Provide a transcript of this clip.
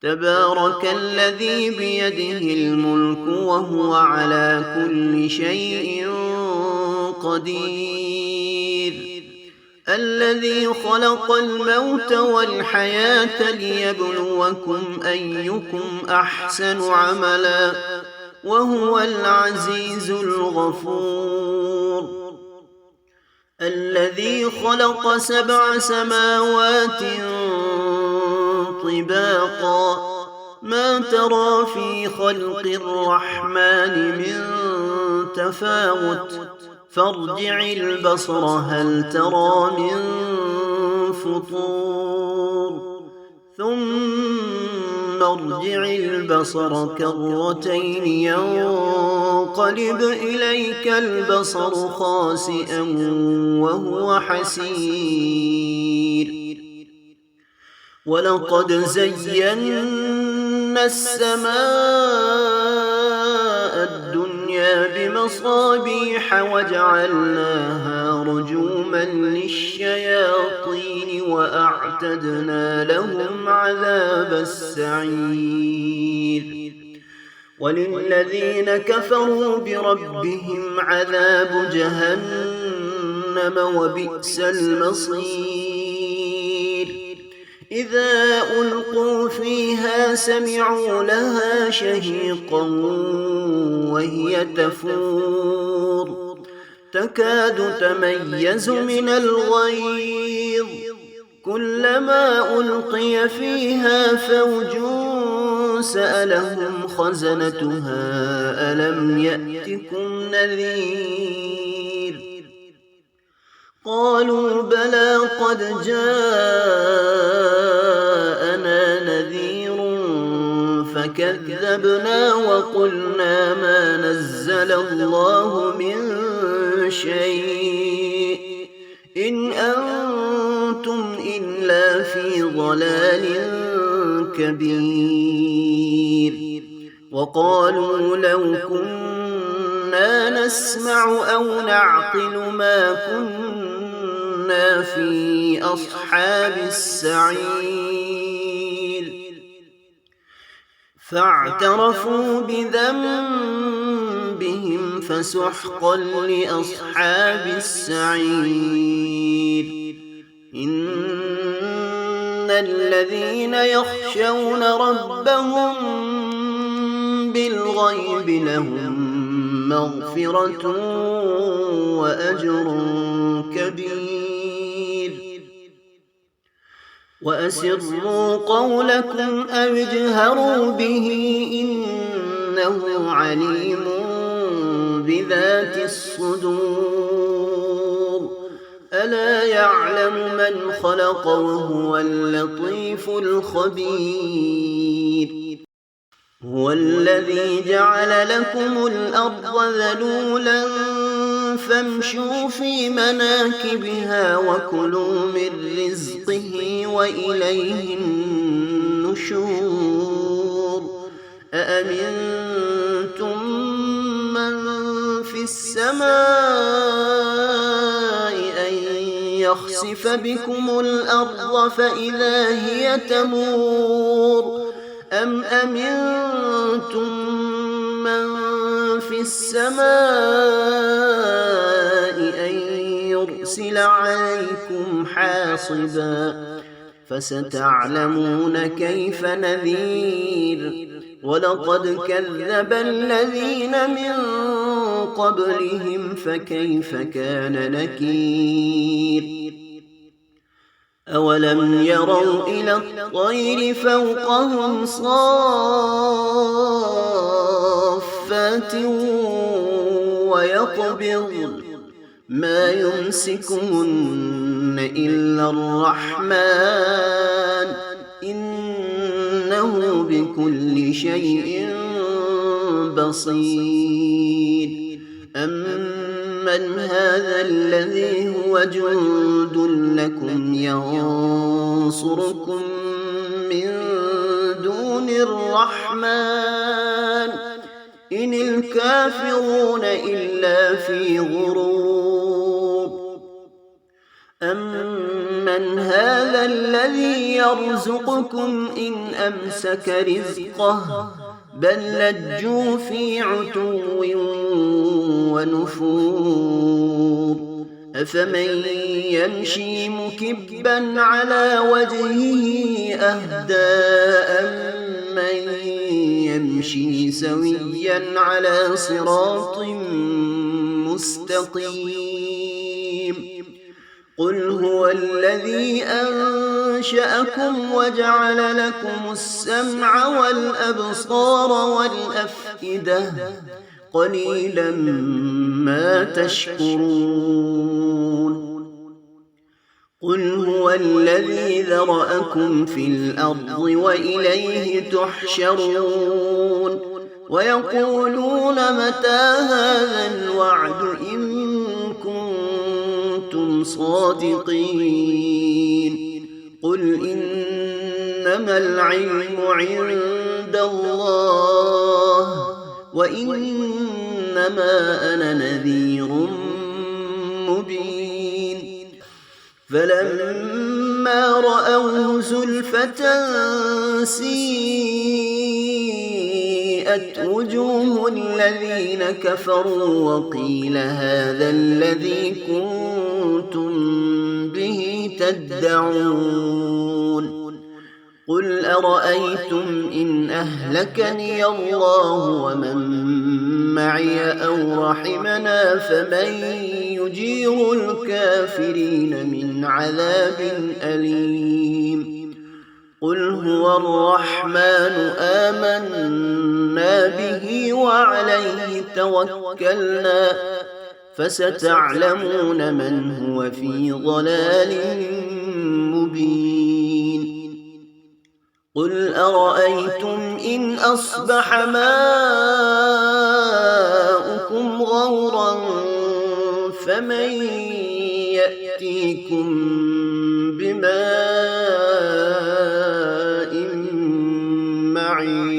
تبارك الذي بيده الملك وهو على كل شيء قدير. الذي خلق الموت والحياة ليبلوكم أيكم أحسن عملا وهو العزيز الغفور. الذي خلق 7 سماوات طباقا ما ترى في خلق الرحمن من تفاوت فارجع البصر هل ترى من فطور ثم ارجع البصر كرتين ينقلب إليك البصر خاسئا وهو حسير. ولقد زينا السماء الدنيا بمصابيح وجعلناها رجوما للشياطين وأعتدنا لهم عذاب السعير. وللذين كفروا بربهم عذاب جهنم وبئس المصير. إذا ألقوا فيها سمعوا لها شهيقا وهي تفور تكاد تميز من الغيظ كلما ألقي فيها فوج سألهم خزنتها ألم يأتكم نذير قالوا بلى قد جاءنا نذير فكذبنا وقلنا ما نزل الله من شيء إن أنتم إلا في ضلال كبير. وقالوا لو كنا نسمع أو نعقل ما كنا في أصحاب السعير فاعترفوا بذنبهم فسحقا لأصحاب السعير. إن الذين يخشون ربهم بالغيب لهم مغفرة وأجر كبير. وأسروا قولكم أو اجهروا به إنه عليم بذات الصدور. ألا يعلم من خلق وهو اللطيف الخبير. هو الذي جعل لكم الأرض ذلولا فامشوا في مناكبها وكلوا من رزقه وإليه النشور. أأمنتم من في السماء أن يخسف بكم الأرض فإذا هي تمور أم أمنتم من في السماء أن يرسل عليكم حاصبا فستعلمون كيف نذير. ولقد كذب الذين من قبلهم فكيف كان نكير. أولم يروا إلى الطير فوقهم صافات ويقبضن ما يمسكهن إلا الرحمن إنه بكل شيء بصير. أمن هذا الذي هو جند لكم ينصركم من دون الرحمن إن الكافرون إلا في غرور. أمن هذا هذا الذي يرزقكم إن أمسك رزقه بل لجوا في عتو ونفور أفمن يمشي مكبا على وجهه أهدى من يمشي سويا على صراط مستقيم قل هو الذي أنشأكم وجعل لكم السمع والأبصار والأفئدة قليلا ما تشكرون قل هو الذي ذرأكم في الأرض وإليه تحشرون ويقولون متى هذا الوعد إن كنتم صادقين قل إنما العلم عند الله وإنما أنا نذير مبين فلما رأوه زلفة سيئت وجوه الذين كفروا وقيل هذا الذي كنتم به تدعون قل أرأيتم إن أهلكني الله ومن معي أو رحمنا فمن يجير الكافرين من عذاب أليم قل هو الرحمن آمنا به وعليه توكلنا فستعلمون من هو في ضلال مبين قل أرأيتم إن أصبح ماؤكم غورا فمن يأتيكم بماء معين